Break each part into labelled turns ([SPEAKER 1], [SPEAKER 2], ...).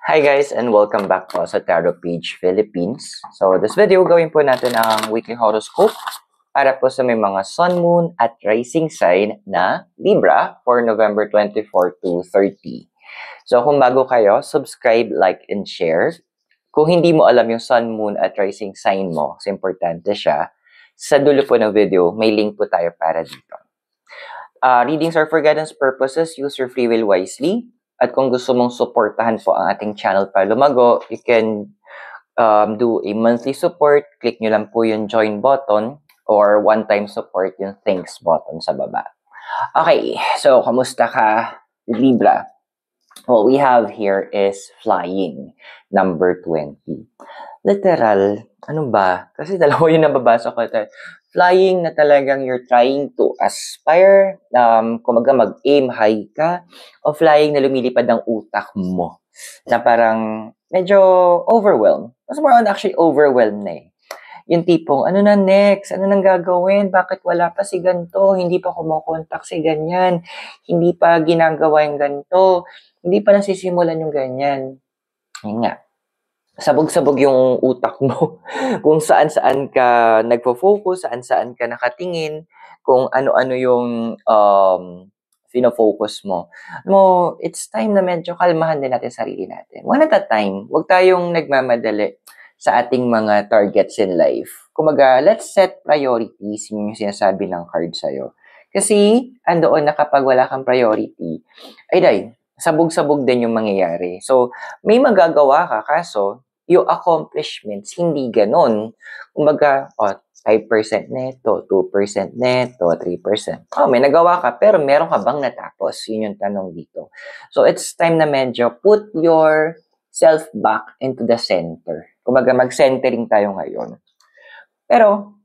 [SPEAKER 1] Hi guys and welcome back po sa Tarot Page Philippines. So this video gawin po natin ang weekly horoscope para po sa may mga sun, moon at rising sign na Libra for November 24 to 30. So kung bago kayo, subscribe, like, and share. Kung hindi mo alam yung sun, moon at rising sign mo, kasi importante siya, sa dulo po ng video, may link po tayo para dito. Readings are for guidance purposes. Use your free will wisely. At kung gusto mong supportahan po ang ating channel para lumago, you can do a monthly support. Click nyo lang po yung join button or one-time support yung thanks button sa baba. Okay, so kamusta ka, Libra? What we have here is flying, number 20. Literal, ano ba? Kasi dalawa yung nababasa ko. Flying na talagang you're trying to aspire, kumaga mag-aim high ka, o flying na lumilipad ang utak mo, na parang medyo overwhelmed. Mas more on actually overwhelmed na eh. Yung tipong, ano na next? Ano nang gagawin? Bakit wala pa si ganito? Hindi pa kumukontak si ganyan? Hindi pa ginagawa yung ganito? Hindi pa nasisimulan yung ganyan? Yun nga. Sabog-sabog yung utak mo kung saan-saan ka nagfo-focus, saan-saan ka nakatingin, kung ano-ano yung fino-focus mo. It's time na medyo kalmahan din natin sarili natin. One at a time. Huwag tayong nagmamadali sa ating mga targets in life. Kumaga, let's set priorities, yung sinasabi ng card sa'yo. Kasi, andoon na kapag wala kang priority, ay sabog-sabog din yung mangyayari. So, may magagawa ka, kaso, yung accomplishments, hindi ganon. Kumbaga, 5% neto, 2% neto, 3%. May nagawa ka, pero meron ka bang natapos? Yun yung tanong dito. So, it's time na medyo put yourself back into the center. Kumbaga, mag-centering tayo ngayon. Pero,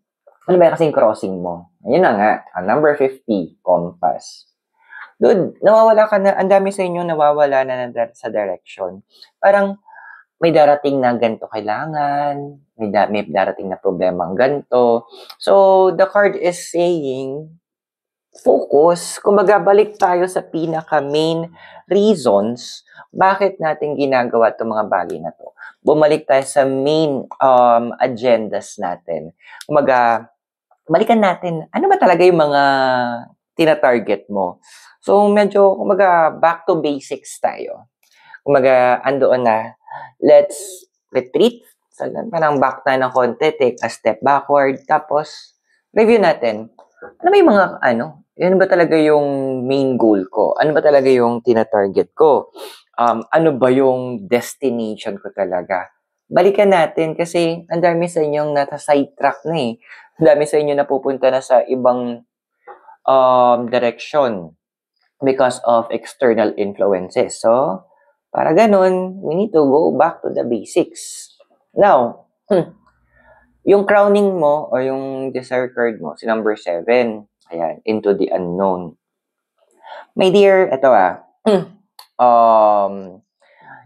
[SPEAKER 1] ano ba kasing crossing mo? Ayun na nga, number 50, compass. Dude, nawawala ka na, ang dami sa inyo nawawala na sa direction. Parang, may darating na ganito kailangan, may darating na problema ang ganito. So, the card is saying, focus. Kumbaga, balik tayo sa pinaka-main reasons bakit natin ginagawa itong mga bagay na to. Bumalik tayo sa main agendas natin. Kumbaga, balikan natin, ano ba talaga yung mga tina-target mo? So, medyo, kumbaga, back to basics tayo. Kumbaga, andoon na, let's retreat. So, parang back tayo ng konti, take a step backward. Tapos, review natin. Ano ba yung mga, yun ba talaga yung main goal ko? Ano ba talaga yung tina-target ko? Ano ba yung destination ko talaga? Balikan natin kasi ang dami sa inyong nasa sidetrack na eh. Ang dami sa inyo napupunta na sa ibang direction because of external influences. So, para ganun, we need to go back to the basics. Now, yung crowning mo o yung desire card mo, si number 7, ayan, into the unknown. My dear, ito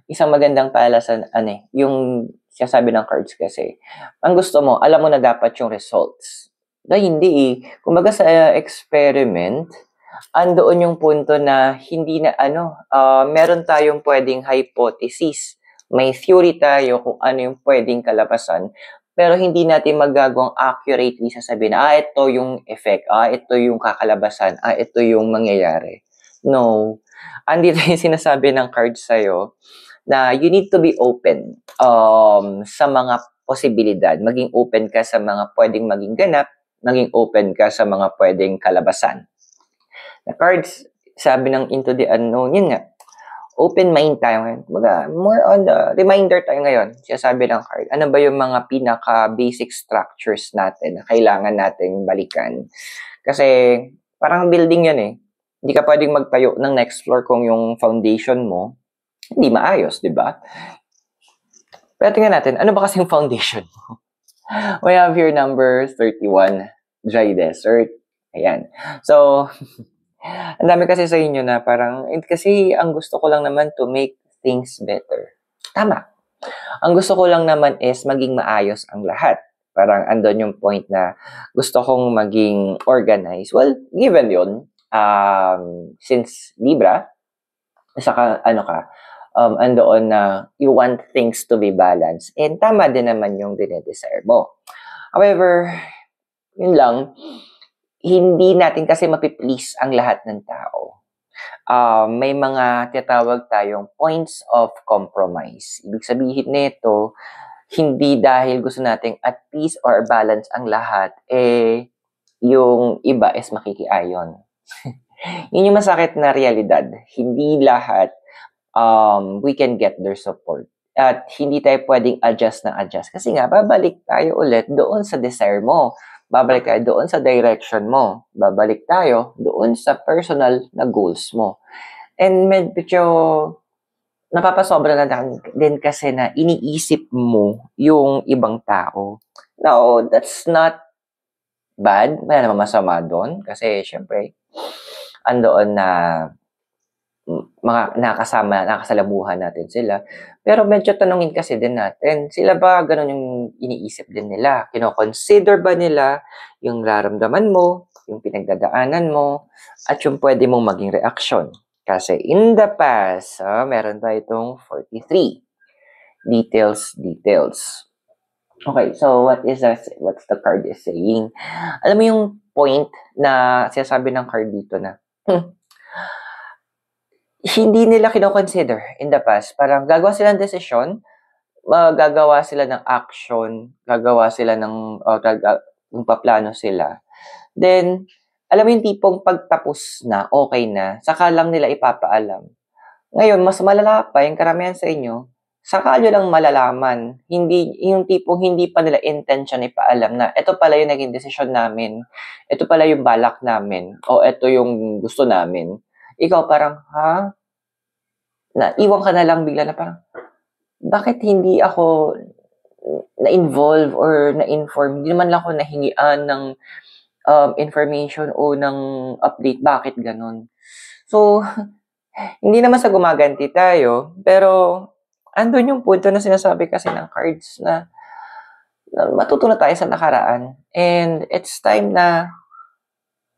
[SPEAKER 1] isang magandang paalasan, yung sinasabi ng cards kasi, ang gusto mo, alam mo na dapat yung results. Hindi eh. Kumbaga sa experiment, andoon yung punto na hindi na meron tayong pwedeng hypothesis. May theory tayo kung ano yung pwedeng kalabasan, pero hindi natin magagawang accurately sasabihin na, ito yung effect, ito yung kakalabasan, ito yung mangyayari. No. Andito yung sinasabi ng card sa'yo na you need to be open sa mga posibilidad. Maging open ka sa mga pwedeng maging ganap, maging open ka sa mga pwedeng kalabasan. The cards, sabi ng into the unknown, yun nga, open mind tayo ngayon. More on the reminder tayo ngayon, sabi ng card, ano ba yung mga pinaka-basic structures natin na kailangan nating balikan. Kasi parang building yan eh. Hindi ka pwedeng magtayo ng next floor kung yung foundation mo hindi maayos, di ba? Pero tingnan natin, ano ba kasi yung foundation mo? We have here number 31, dry desert. Ayan. So, ang dami kasi sa inyo na parang, kasi ang gusto ko lang naman to make things better. Tama. Ang gusto ko lang naman is maging maayos ang lahat. Parang andon yung point na gusto kong maging organized. Well, given yun, since Libra, saka andoon na you want things to be balanced. And tama din naman yung dinedesire mo. However, yun lang, hindi natin kasi mapiplease ang lahat ng tao. May mga tinatawag tayong points of compromise. Ibig sabihin nito, hindi dahil gusto nating at peace or balance ang lahat, yung iba is makikiayon. Yun yung masakit na realidad. Hindi lahat we can get their support. At hindi tayo pwedeng adjust na adjust. Kasi nga, babalik tayo ulit doon sa desire mo. Babalik tayo doon sa direction mo. Babalik tayo doon sa personal na goals mo. And medyo napapasobra na din kasi na iniisip mo yung ibang tao. No, that's not bad. May naman masama doon. Kasi, syempre, andoon na mga nakasalamuhan natin sila. Pero medyo tanungin kasi din natin, sila ba ganun yung iniisip din nila? Kino-consider ba nila yung nararamdaman mo, yung pinagdadaanan mo, at yung pwede mong maging reaksyon? Kasi in the past, meron tayo itong 43. Details. Okay, so what's the card is saying? Alam mo yung point na sinasabi ng card dito na, hindi nila kino-consider in the past. Parang gagawa sila ng desisyon, gagawa sila ng action, gagawa sila ng, yung paplano sila. Then, alam mo yung tipong pagtapos na, okay na, saka lang nila ipapaalam. Ngayon, mas malala pa, yung karamihan sa inyo, saka nyo lang malalaman. Hindi, yung tipong hindi pa nila intention ipaalam na, ito pala yung naging desisyon namin, ito pala yung balak namin, o ito yung gusto namin. Ikaw parang, Iwan ka na lang bigla na parang, bakit hindi ako na-involve or na-inform? Hindi naman lang ako nahingian ng information o ng update. Bakit ganun? So, hindi naman sa gumaganti tayo, pero andun yung punto na sinasabi kasi ng cards na matuto na tayo sa nakaraan. And it's time na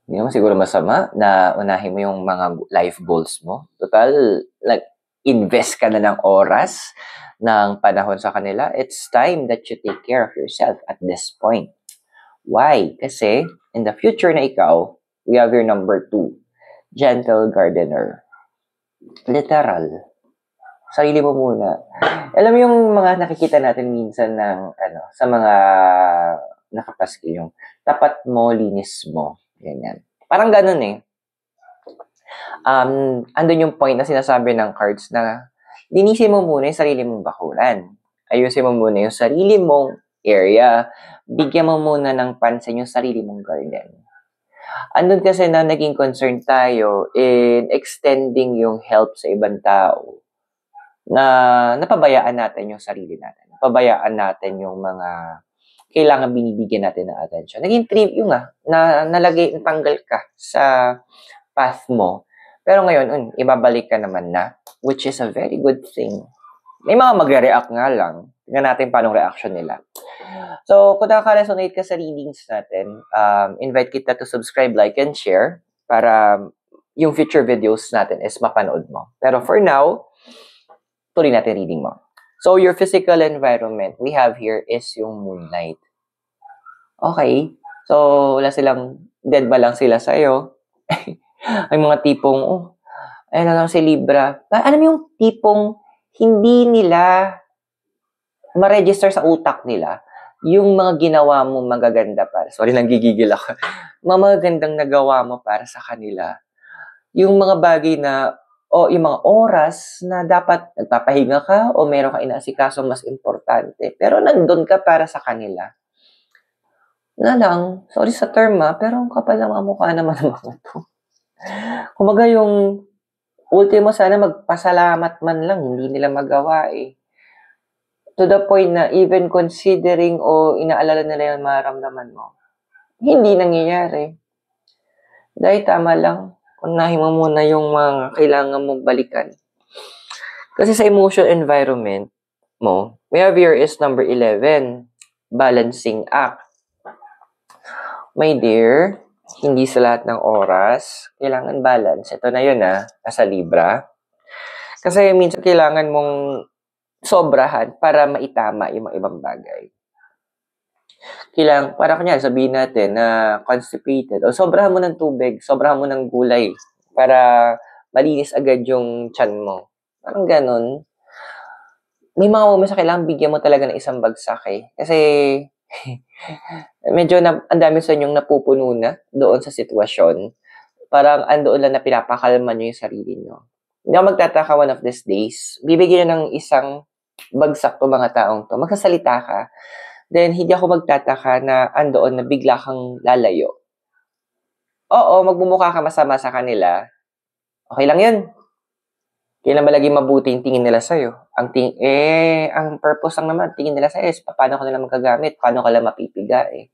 [SPEAKER 1] hindi naman siguro masama na unahin mo yung mga life goals mo. Total, invest ka na ng oras, ng panahon sa kanila. It's time that you take care of yourself at this point. Why? Kasi, in the future na ikaw, we have your number 2, gentle gardener. Literal. Sarili mo muna. Alam mo yung mga nakikita natin minsan ng, sa mga nakapaski, yung tapat mo, linis mo. Ganyan. Parang ganun eh. Andun yung point na sinasabi ng cards na linisin mo muna yung sarili mong bakuran. Ayusin mo muna yung sarili mong area. Bigyan mo muna ng pansin yung sarili mong garden. Andun kasi na naging concern tayo in extending yung help sa ibang tao na napabayaan natin yung sarili natin. Napabayaan natin yung mga kailangan binibigyan natin ng attention. Naging trip yung natanggal ka sa path mo. Pero ngayon, ibabalik ka naman na, which is a very good thing. May mga magre-react nga lang. Tingnan natin paano reaction nila. So, kung nakaka-resonate ka sa readings natin, invite kita to subscribe, like, and share para yung future videos natin is mapanood mo. Pero for now, tuloy natin reading mo. So, your physical environment we have here is yung moonlight. Okay. So, wala silang, dead ba lang sila sa'yo? Ay mga tipong, ayun na lang si Libra. Alam mo yung tipong hindi nila ma-register sa utak nila yung mga ginawa mo magaganda para. Sorry, nanggigigil ako. Mga magagandang nagawa mo para sa kanila. Yung mga bagay na, yung mga oras na dapat nagpapahinga ka o meron ka inaasikaso mas importante. Pero nandun ka para sa kanila. Na lang, sorry sa term pero ang kapal ng mga mukha naman ng mga to. Kumbaga yung ultimo sana magpasalamat man lang, hindi nila magawa eh. To the point na even considering o inaalala nila yung maramdaman mo, hindi nangyayari. Dahil tama lang, unahin mo muna yung mga kailangan mong balikan. Kasi sa emotional environment mo, we have here is number 11, balancing act. My dear, hindi sa lahat ng oras, kailangan balance. Ito na yun as a Libra. Kasi minsan kailangan mong sobrahan para maitama yung mga ibang bagay. Para kunyari, sabihin natin na constipated, o sobrahan mo ng tubig, sobrahan mo ng gulay, para malinis agad yung tiyan mo. Parang ganun. May mga moments na kailangan bigyan mo talaga ng isang bagsak eh. Kasi, medyo ang dami sa inyong napupuno na doon sa sitwasyon. Parang andoon lang na pinapakalma nyo yung sarili nyo. Hindi ako magtataka one of these days. Bibigyan nyo ng isang bagsak to mga taong to. Magsasalita ka. Then, hindi ako magtataka na andoon na bigla kang lalayo. Oo, magmumukha ka masama sa kanila. Okay lang yun. Kailan ba lagi mabuti yung tingin nila sa'yo? Ang purpose lang naman, tingin nila sa'yo is paano ka nila magagamit, paano ka lang mapipiga eh.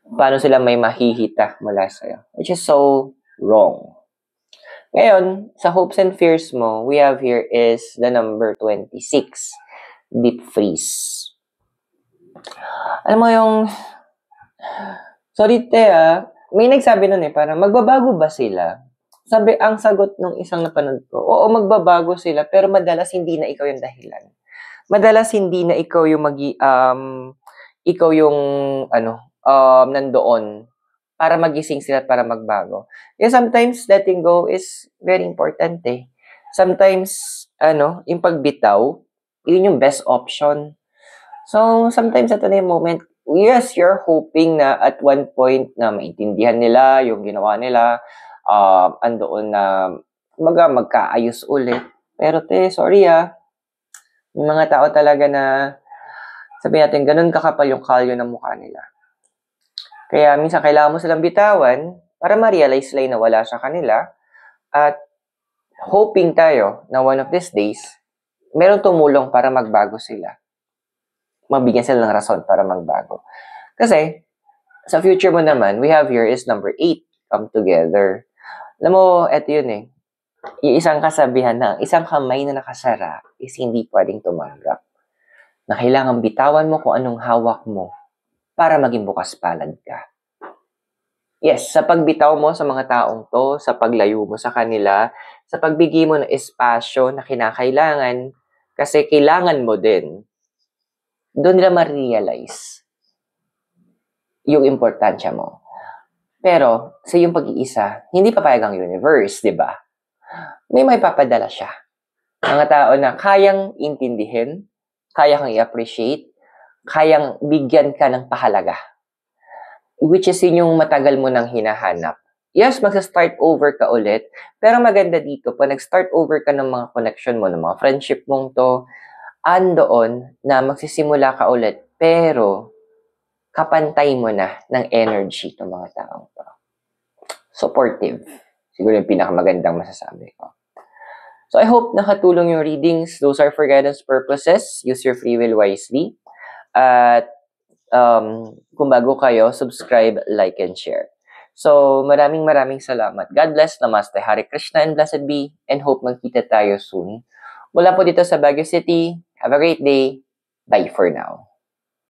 [SPEAKER 1] Paano sila may mahihita mula sa'yo. Which is so wrong. Ngayon, sa hopes and fears mo, we have here is the number 26. Deep freeze. Alam mo yung... Sorry, may nagsabi nun eh, parang magbabago ba sila? Ang sagot ng isang napanood ko, oo, magbabago sila, pero madalas hindi na ikaw yung dahilan. Madalas hindi na ikaw yung nandoon para magising sila at para magbago. Yeah, sometimes letting go is very important eh. Sometimes, yung pagbitaw, yun yung best option. So, sometimes ito na yung moment, yes, you're hoping na at one point na maintindihan nila yung ginawa nila, andoon na magkaayos ulit. Pero sorry yung mga tao talaga na sabihin natin, ganun kakapal yung kalyo ng mukha nila. Kaya minsan kailangan mo silang bitawan para ma-realize nila na wala sa kanila at hoping tayo na one of these days, meron tumulong para magbago sila. Mabigyan sila ng rason para magbago. Kasi, sa future mo naman, we have here is number 8, come together. Alam mo, eto yun eh. Yung isang kasabihan na, isang kamay na nakasara is hindi pwedeng tumanggap. Na kailangan bitawan mo kung anong hawak mo para maging bukas palad ka. Yes, sa pagbitaw mo sa mga taong to, sa paglayo mo sa kanila, sa pagbigay mo ng espasyo na kinakailangan, kasi kailangan mo din, doon nila ma-realize yung importansya mo. Pero, sa iyong pag-iisa, hindi papayag ang universe, di ba? May papadala siya. Mga tao na kayang intindihin, kaya kang i-appreciate, kayang bigyan ka ng pahalaga. Which is yun yung matagal mo nang hinahanap. Yes, magsa-start over ka ulit, pero maganda dito, pag nag-start over ka ng mga connection mo, ng mga friendship mong to, andoon na magsisimula ka ulit, pero kapantay mo na ng energy ng mga taong to. Supportive. Siguro yung pinakamagandang masasabi ko. So I hope nakatulong yung readings. Those are for guidance purposes. Use your free will wisely. At kung bago kayo, subscribe, like, and share. So maraming salamat. God bless. Namaste. Hare Krishna and blessed be. And hope magkita tayo soon. Mula po dito sa Baguio City. Have a great day. Bye for now.